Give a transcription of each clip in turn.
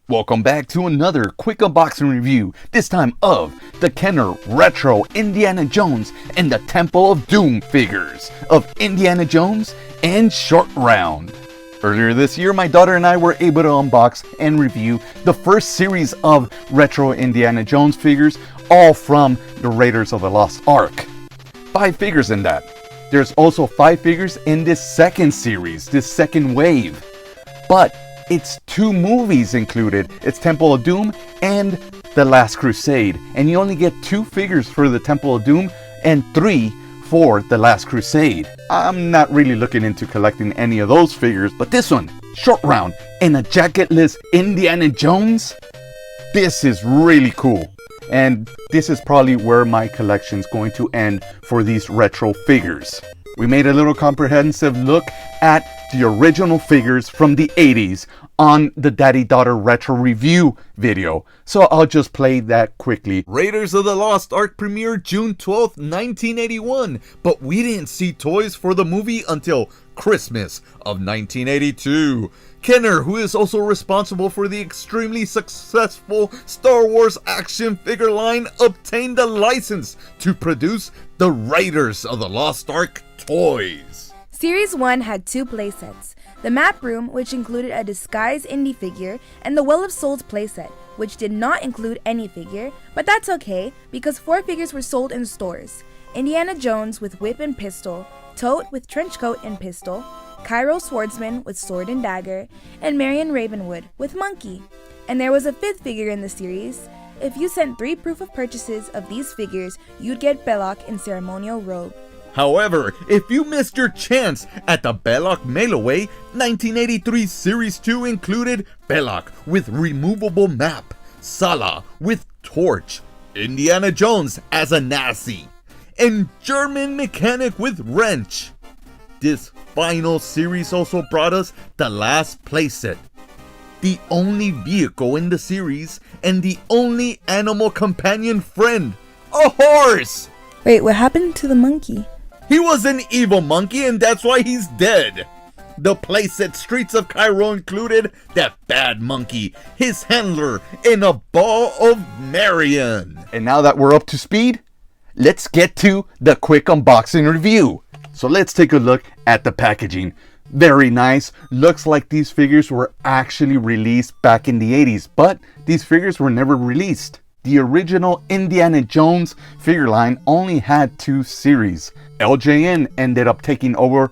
Welcome back to another quick unboxing review, this time of the Kenner Retro Indiana Jones and the Temple of Doom figures of Indiana Jones and Short Round. Earlier this year, my daughter and I were able to unbox and review the first series of Retro Indiana Jones figures, all from the Raiders of the Lost Ark. 5 figures in that. There's also 5 figures in this second series, this second wave. But it's 2 movies included. It's Temple of Doom and The Last Crusade. And you only get 2 figures for the Temple of Doom and 3 for The Last Crusade. I'm not really looking into collecting any of those figures, but this one, Short Round and a jacketless Indiana Jones, this is really cool. And this is probably where my collection's going to end for these retro figures. We made a little comprehensive look at the original figures from the 80s on the Daddy-Daughter Retro Review video. So I'll just play that quickly. Raiders of the Lost Ark premiered June 12th, 1981, but we didn't see toys for the movie until Christmas of 1982. Kenner, who is also responsible for the extremely successful Star Wars action figure line, obtained a license to produce the Raiders of the Lost Ark toys. Series 1 had 2 playsets. The Map Room, which included a disguised Indy figure, and the Well of Souls playset, which did not include any figure, but that's okay, because 4 figures were sold in stores. Indiana Jones with whip and pistol, Tote with trench coat and pistol, Cairo Swordsman with sword and dagger, and Marion Ravenwood with monkey. And there was a 5th figure in the series. If you sent 3 proof of purchases of these figures, you'd get Belloc in ceremonial robe. However, if you missed your chance at the Belloc Mail-Away, 1983 Series 2 included Belloc with removable map, Sala with torch, Indiana Jones as a Nazi, and German mechanic with wrench. This final series also brought us the last playset, the only vehicle in the series, and the only animal companion friend, a horse! Wait, what happened to the monkey? He was an evil monkey and that's why he's dead. The playset Streets of Cairo included that bad monkey, his handler, and a ball of Marion. And now that we're up to speed, let's get to the quick unboxing review. So let's take a look at the packaging. Very nice. Looks like these figures were actually released back in the 80s, but these figures were never released. The original Indiana Jones figure line only had 2 series. LJN ended up taking over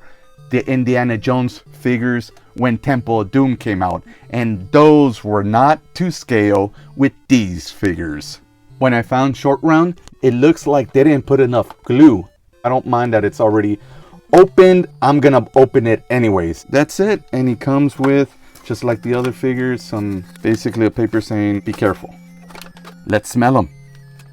the Indiana Jones figures when Temple of Doom came out, and those were not to scale with these figures. When I found Short Round, it looks like they didn't put enough glue. I don't mind that it's already opened. I'm gonna open it anyways. That's it, and he comes with, just like the other figures, basically a paper saying be careful. Let's smell him.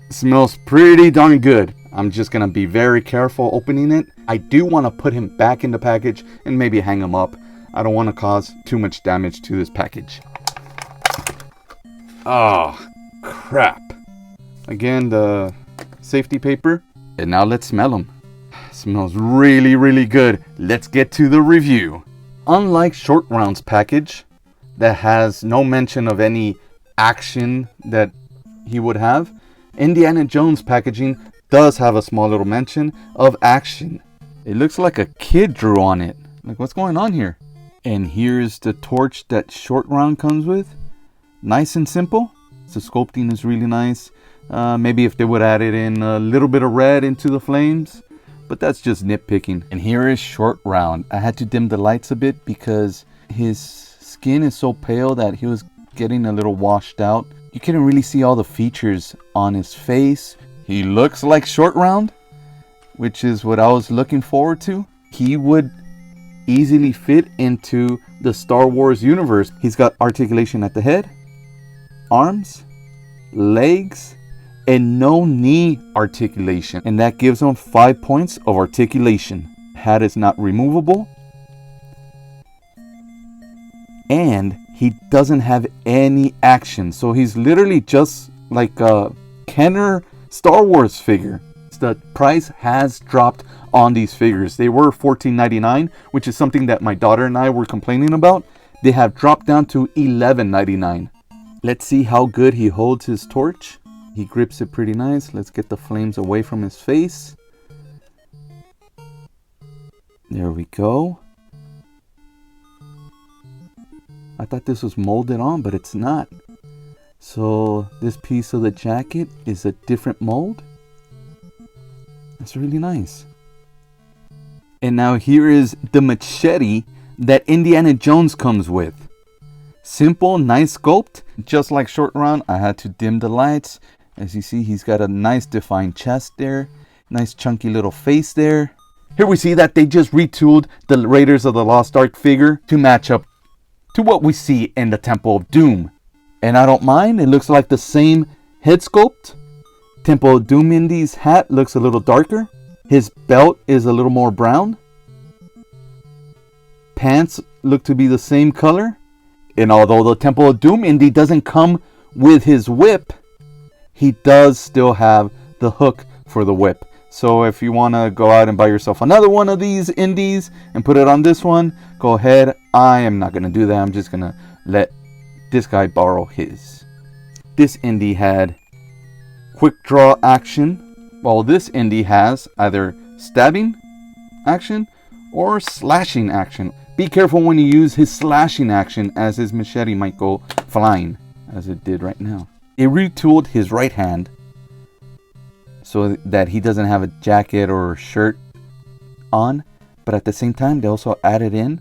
It smells pretty darn good. I'm just gonna be very careful opening it. I do want to put him back in the package and maybe hang him up. I don't want to cause too much damage to this package. Oh, crap. Again, the safety paper. And now let's smell him. Smells really, really good. Let's get to the review. Unlike Short Round's package, that has no mention of any action that he would have, Indiana Jones packaging does have a small little mention of action. It looks like a kid drew on it. Like, what's going on here? And here's the torch that Short Round comes with. Nice and simple. The sculpting is really nice. Maybe if they would add it in a little bit of red into the flames, but that's just nitpicking. And here is Short Round. I had to dim the lights a bit because his skin is so pale that he was getting a little washed out. You couldn't really see all the features on his face. He looks like Short Round, which is what I was looking forward to. He would easily fit into the Star Wars universe. He's got articulation at the head, arms, legs, and no knee articulation. And that gives him 5 points of articulation. Hat is not removable. And he doesn't have any action. So he's literally just like a Kenner Star Wars figure. The price has dropped on these figures. They were $14.99, which is something that my daughter and I were complaining about. They have dropped down to $11.99. Let's see how good he holds his torch. He grips it pretty nice. Let's get the flames away from his face. There we go. I thought this was molded on, but it's not. So this piece of the jacket is a different mold. That's really nice. And now here is the machete that Indiana Jones comes with. Simple, nice sculpt. Just like Short Round, I had to dim the lights. As you see, he's got a nice defined chest there. Nice chunky little face there. Here we see that they just retooled the Raiders of the Lost Ark figure to match up to what we see in the Temple of Doom. And I don't mind, it looks like the same head sculpt. Temple of Doom Indy's hat looks a little darker. His belt is a little more brown. Pants look to be the same color. And although the Temple of Doom Indy doesn't come with his whip, he does still have the hook for the whip. So if you want to go out and buy yourself another one of these Indies and put it on this one, go ahead. I am not going to do that. I'm just going to let this guy borrow his. This Indy had quick draw action, while this Indy has either stabbing action or slashing action. Be careful when you use his slashing action, as his machete might go flying, as it did right now. It retooled his right hand so that he doesn't have a jacket or shirt on, but at the same time they also added in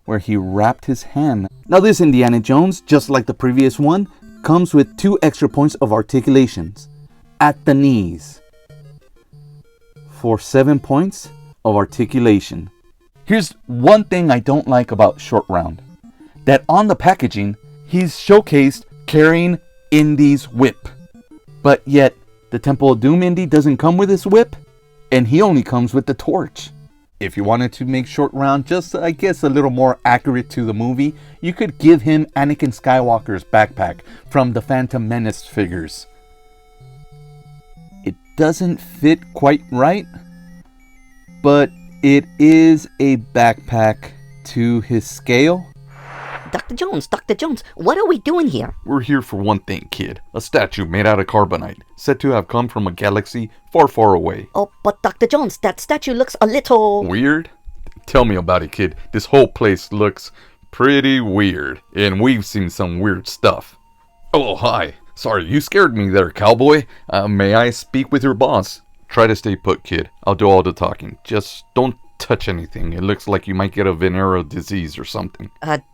where he wrapped his hand. Now this Indiana Jones, just like the previous one, comes with 2 extra points of articulations at the knees for 7 points of articulation. Here's one thing I don't like about Short Round, that on the packaging he's showcased carrying Indy's whip, but yet the Temple of Doom Indy doesn't come with his whip, and he only comes with the torch. If you wanted to make Short Round just, I guess, a little more accurate to the movie, you could give him Anakin Skywalker's backpack from the Phantom Menace figures. It doesn't fit quite right, but it is a backpack to his scale. Dr. Jones, what are we doing here? We're here for one thing, kid. A statue made out of carbonite, said to have come from a galaxy far, far away. Oh, but Dr. Jones, that statue looks a little... Weird? Tell me about it, kid. This whole place looks pretty weird, and we've seen some weird stuff. Oh, hi. Sorry, you scared me there, cowboy. May I speak with your boss? Try to stay put, kid. I'll do all the talking. Just don't touch anything. It looks like you might get a venereal disease or something.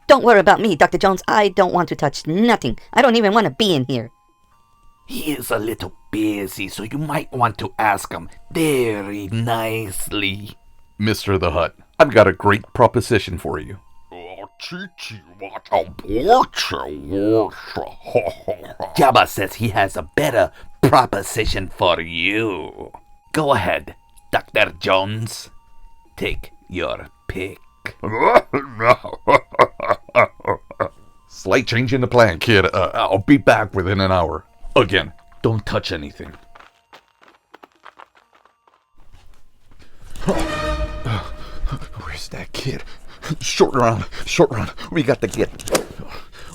Don't worry about me, Dr. Jones. I don't want to touch nothing. I don't even want to be in here. He is a little busy, so you might want to ask him very nicely. Mr. the Hutt, I've got a great proposition for you. Jabba says he has a better proposition for you. Go ahead, Dr. Jones. Take your pick. Slight change in the plan, kid. I'll be back within an hour. Again, don't touch anything. Where's that kid? Short round. We got to get.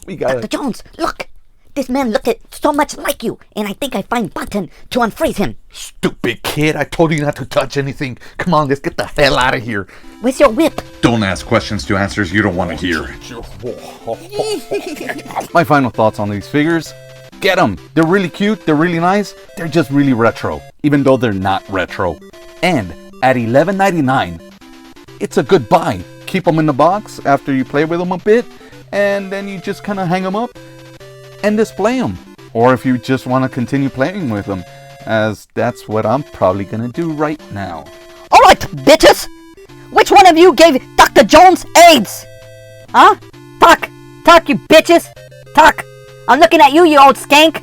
Dr. Jones, look! This man looked so much like you, and I think I find button to unfreeze him. Stupid kid, I told you not to touch anything. Come on, let's get the hell out of here. Where's your whip? Don't ask questions to answers you don't want to hear. My final thoughts on these figures. Get them. They're really cute. They're really nice. They're just really retro, even though they're not retro. And at $11.99, it's a good buy. Keep them in the box after you play with them a bit, and then you just kind of hang them up and display them. Or if you just want to continue playing with them, as that's what I'm probably going to do right now. Alright, bitches! Which one of you gave Dr. Jones AIDS? Huh? Talk, you bitches! Talk! I'm looking at you, you old skank!